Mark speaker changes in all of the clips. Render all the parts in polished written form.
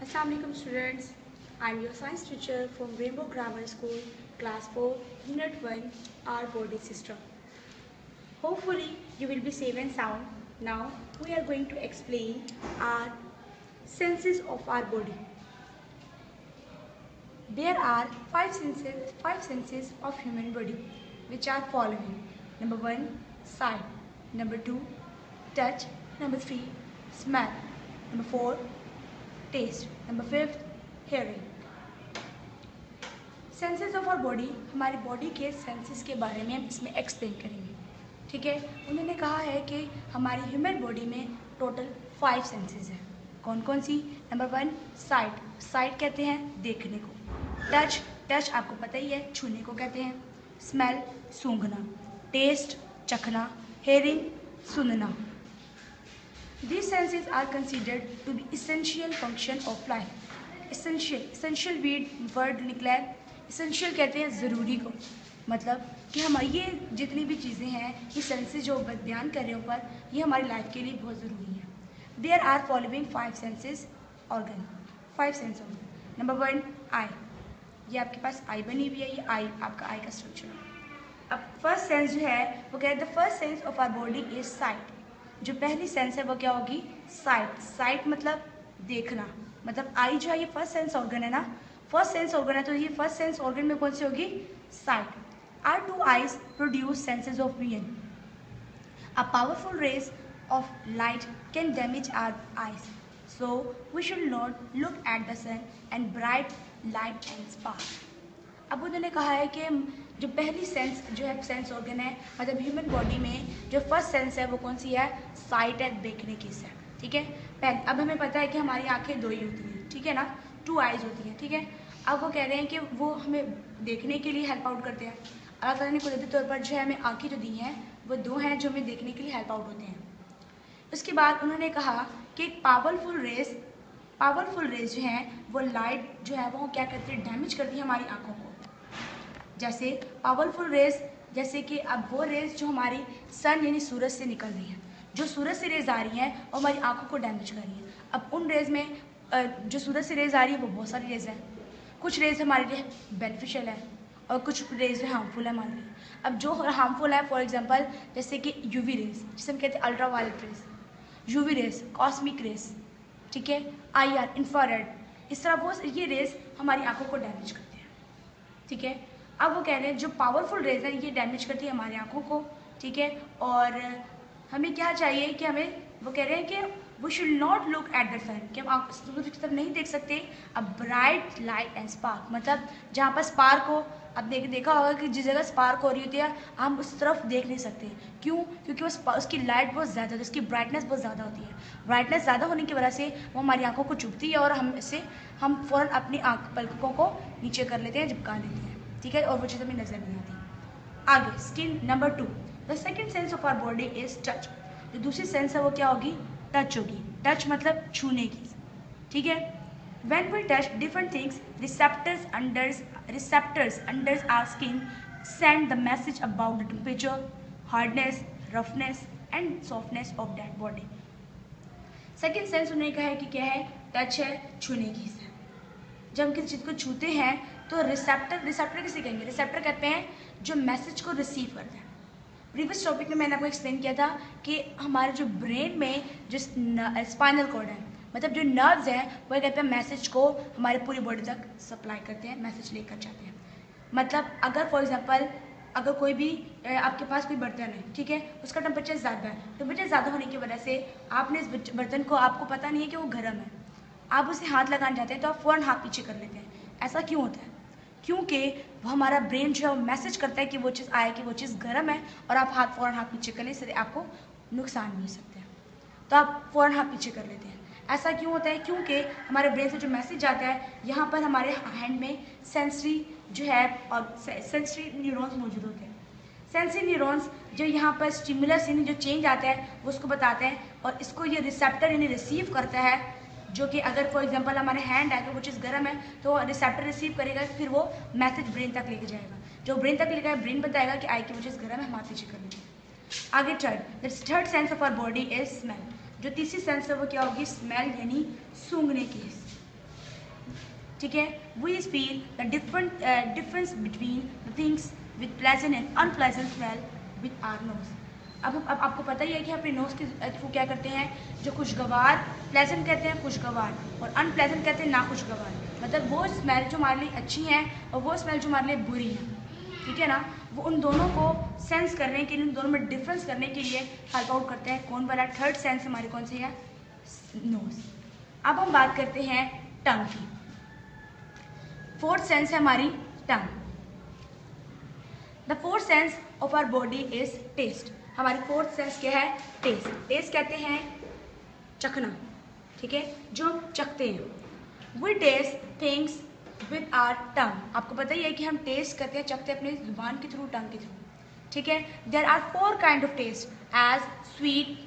Speaker 1: Assalamualaikum students. I am your science teacher from Rainbow Grammar School, Class 4, Unit 1, Our Body System. Hopefully you will be safe and sound. Now we are going to explain our senses of our body. There are five senses of human body, which are following. Number 1, sight. Number 2, touch. Number 3, smell. Number 4, taste. Number 5, hearing. Senses of our body, हमारी body के senses के बारे में हम इसमें explain करेंगे. ठीक है, उन्होंने कहा है कि हमारी ह्यूमन बॉडी में टोटल 5 सेंसेस हैं. कौन कौन सी? Number 1, site. साइट कहते हैं देखने को. टच. टच आपको पता ही है, छूने को कहते हैं. स्मेल, सूंघना. टेस्ट, चखना. हेयरिंग, सुनना. These senses are considered to be essential function of life. Essential word निकला है. Essential कहते हैं ज़रूरी को, मतलब कि हमारी ये जितनी भी चीज़ें हैं, ये सेंसेस जो बयान कर रहे हैं ऊपर, ये हमारी लाइफ के लिए बहुत ज़रूरी है. There are following 5 senses organ. 5 sense organ. Number 1, आई. ये आपके पास आई बनी हुई है, ये आई आपका आई का स्ट्रक्चर है. अब फर्स्ट सेंस जो है वो कहते हैं the first sense of our body is sight. जो पहली सेंस है वो क्या होगी? साइट. साइट मतलब देखना, मतलब आई जो है ये फर्स्ट सेंस ऑर्गन है ना, फर्स्ट सेंस ऑर्गन है, तो ये फर्स्ट सेंस ऑर्गन में कौन सी होगी? Sight. Our 2 eyes produce senses of vision. A powerful rays of light can damage our eyes, so we should not look at the sun and bright light and spark. अब उन्होंने कहा है कि जो पहली सेंस जो है सेंस ऑर्गन है, मतलब ह्यूमन बॉडी में जो फर्स्ट सेंस है वो कौन सी है? साइट है, देखने की सेंस. ठीक है, पहले अब हमें पता है कि हमारी आंखें 2 ही होती हैं. ठीक है ना, 2 आइज होती हैं. ठीक है, अब वो कह रहे हैं कि वो हमें देखने के लिए हेल्प आउट करते हैं. अल्लाह ताला ने कुदरती तौर पर जो है हमें आंखें जो दी हैं वो 2 हैं जो हमें देखने के लिए हेल्प आउट होते हैं. उसके बाद उन्होंने कहा कि पावरफुल रेज जो हैं वो लाइट जो है वो क्या करती है? डैमेज करती है हमारी आंखों को. जैसे पावरफुल रेज, जैसे कि अब वो रेज जो हमारी सन यानी सूरज से निकल रही है, जो सूरज से रेज आ रही हैं वो हमारी आंखों को डैमेज कर रही है. अब उन रेज में जो सूरज से रेज आ रही है वो बहुत सारी रेज हैं. कुछ रेज हमारे लिए बेनिफिशियल है और कुछ रेज हार्मफुल है हमारे लिए. अब जो हार्मफुल है, फॉर एग्जांपल जैसे कि यूवी रेज, जिसे हम कहते हैं ultraviolet rays, UV rays, cosmic rays, ठीक है, IR, इंफ्रारेड, इस तरह वो ये रेज हमारी आंखों को डैमेज करते हैं. ठीक है, अब वो कह रहे हैं जो पावरफुल रेज है ये डैमेज करती है हमारी आंखों को. ठीक है, और हमें क्या चाहिए कि हमें, वो कह रहे हैं कि we should not look at the sun, कि हम सूरज की तरफ नहीं देख सकते. अब ब्राइट लाइट एंड स्पार्क, मतलब जहाँ पर स्पार्क हो, अब देखा होगा कि जिस जगह स्पार्क हो रही होती है हम उस तरफ देख नहीं सकते. क्यों? क्योंकि उसकी लाइट बहुत ज़्यादा होती है, उसकी ब्राइटनेस बहुत ज़्यादा होती है. ब्राइटनेस ज़्यादा होने की वजह से वो हमारी आंखों को चुभती है और हम फ़ौरन अपनी पलकों को नीचे कर लेते हैं, झपका लेते हैं. ठीक है, और वो चीज़ हमें नजर नहीं आती. आगे skin. Number 2, the second sense of our body is touch. जो दूसरी सेंस है वो क्या होगी? टच होगी. टच मतलब छूने की. ठीक है, when we touch different things, receptors under our skin send the message about the temperature, hardness, roughness and softness of that body. Second sense उन्होंने कहा है कि क्या है? टच है, छूने की. जब हम किसी चीज़ को छूते हैं तो रिसेप्टर किसे कहेंगे? रिसेप्टर कहते हैं जो मैसेज को रिसीव करते हैं. प्रीवियस टॉपिक में मैंने आपको एक्सप्लेन किया था कि हमारे जो ब्रेन में जो स्पाइनल कॉर्ड है, मतलब जो नर्व्स हैं वो कहते हैं मैसेज को हमारी पूरी बॉडी तक सप्लाई करते हैं, मैसेज लेकर जाते हैं. मतलब अगर फॉर एग्जांपल अगर कोई भी आपके पास कोई बर्तन है, ठीक है, उसका टेम्परेचर ज़्यादा है, टेम्परेचर ज़्यादा होने की वजह से आपने इस बर्तन को, आपको पता नहीं है कि वो गर्म है, आप उसे हाथ लगाने जाते हैं तो आप फ़ौरन हाथ पीछे कर लेते हैं. ऐसा क्यों होता है? क्योंकि वो हमारा ब्रेन जो है वो मैसेज करता है कि वो चीज़ आए, कि वो चीज़ गर्म है, और आप फ़ौरन हाथ पीछे कर लें, इससे आपको नुकसान भी हो सकता है, तो आप फ़ौरन हाथ पीछे कर लेते हैं. ऐसा क्यों होता है? क्योंकि हमारे ब्रेन से जो मैसेज आता है, यहाँ पर हमारे हैंड में सेंसरी जो है और सेंसरी न्यूरॉन्स मौजूद होते हैं. सेंसरी न्यूरॉन्स जो यहाँ पर स्टिमुलस यानी जो चेंज आता है वो उसको बताते हैं, और इसको ये रिसेप्टर यानी रिसीव करता है. जो कि अगर फॉर एग्जांपल हमारे हैंड है, अगर वो चीज़ गर्म है तो रिसेप्टर रिसीव करेगा, फिर वो मैसेज ब्रेन तक लेके जाएगा. जो ब्रेन तक लेकर ब्रेन बताएगा कि आई की वो चीज़ गर्म है, हम पीछे कर लेंगे. आगे third sense of our body is smell. जो तीसरी सेंस है वो क्या होगी? स्मेल यानी सूंघने की. ठीक है, we feel the difference between the things with pleasant and unpleasant smell with our nose. अब आपको पता ही है कि अपने नोज के थ्रू क्या करते हैं, जो खुशगवार प्लेजेंट कहते हैं खुशगवार, और अनप्लेजेंट कहते हैं ना खुशगवार। मतलब वो स्मेल जो हमारे लिए अच्छी हैं और वो स्मेल जो हमारे लिए बुरी है, ठीक है ना, वो उन दोनों को सेंस करने के लिए, उन दोनों में डिफरेंस करने के लिए हेल्प आउट करते हैं। कौन वाला? थर्ड सेंस हमारी कौन सी है? नोज। अब हम बात करते हैं टंग की। फोर्थ सेंस है हमारी tongue. The fourth sense of our body is taste. हमारी फोर्थ सेंस क्या है? टेस्ट। टेस्ट कहते हैं चखना, ठीक है, जो हम चखते हैं। We taste things with our tongue. आपको पता ही है कि हम टेस्ट करते हैं, चखते हैं अपनी जुबान के थ्रू, टंग के थ्रू, ठीक है। There are 4 kind of taste as sweet,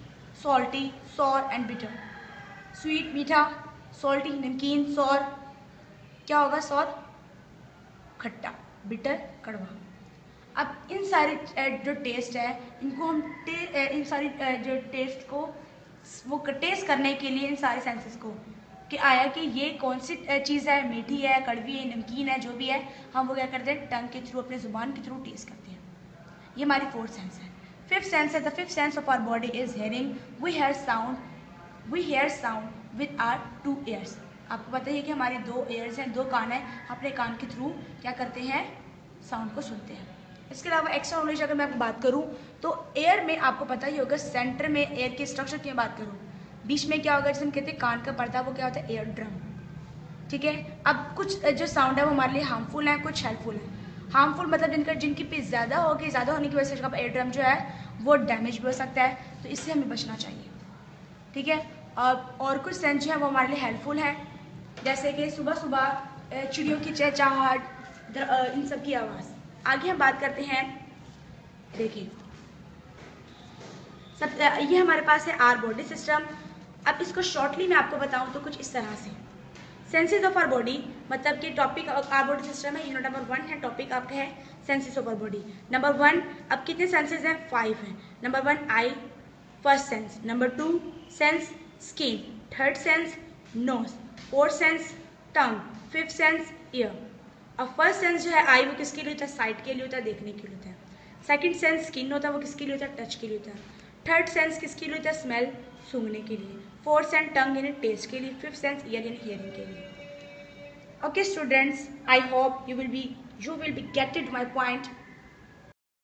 Speaker 1: salty, sour and bitter. Sweet मीठा, सॉल्टी नमकीन, सॉर क्या होगा? सॉर खट्टा, बिटर कड़वा। अब इन सारे जो टेस्ट है इनको हम इन सारी जो टेस्ट को वो टेस्ट करने के लिए इन सारे सेंसेस को कि आया कि ये कौन सी चीज़ है, मीठी है, कड़वी है, नमकीन है, जो भी है, हम वो क्या करते हैं? टंग के थ्रू, अपने ज़ुबान के थ्रू टेस्ट करते हैं। ये हमारी फोर्थ सेंस है। फिफ्थ सेंस है, the fifth sense of our body is hearing. We hear sound with our 2 ears। आपको पता है कि हमारी 2 ears हैं, 2 कान हैं, अपने कान के थ्रू क्या करते हैं? साउंड को सुनते हैं। इसके अलावा एक्स्ट्रा नॉलेज अगर मैं बात करूं तो एयर में आपको पता ही होगा, सेंटर में एयर के स्ट्रक्चर की बात करूं, बीच में क्या होगा? जिसे हम कहते हैं कान का पर्दा, वो क्या होता है? एयर ड्रम, ठीक है। अब कुछ जो साउंड है वो हमारे लिए हार्मफुल है, कुछ हेल्पफुल है। हार्मफुल मतलब जिनकी पिच ज़्यादा होगी, ज़्यादा होने की वजह से आपका एयर ड्रम जो है वो डैमेज भी हो सकता है, तो इससे हमें बचना चाहिए, ठीक है। और कुछ सेंस जो है वो हमारे लिए हेल्पफुल है, जैसे कि सुबह सुबह चिड़ियों की चहचहाट, इन सब की आवाज़। आगे हम बात करते हैं, देखिए ये हमारे पास है आर बॉडी सिस्टम। अब इसको शॉर्टली मैं आपको बताऊं तो कुछ इस तरह से। सेंसेस ऑफ आर बॉडी मतलब कि टॉपिक आर बॉडी सिस्टम है, यूनिट नंबर 1 है, टॉपिक आपका है senses of our body. Number 1, अब कितने सेंसेस हैं? 5 हैं। Number 1 eye, first sense. Number 2 sense skin, third sense nose, fourth sense tongue, fifth sense ear. अब फर्स्ट सेंस जो है आई, वो किसके लिए होता है? साइट के लिए होता है, देखने के लिए होता है। सेकंड सेंस स्किन होता है, वो किसके लिए होता है? टच के लिए होता है। थर्ड सेंस किसके लिए होता है? स्मेल, सूंघने के लिए। फोर्थ सेंस टंग यानी टेस्ट के लिए। फिफ्थ सेंस ईयर यानी हियरिंग के लिए। Okay students, I hope you will be getting my point.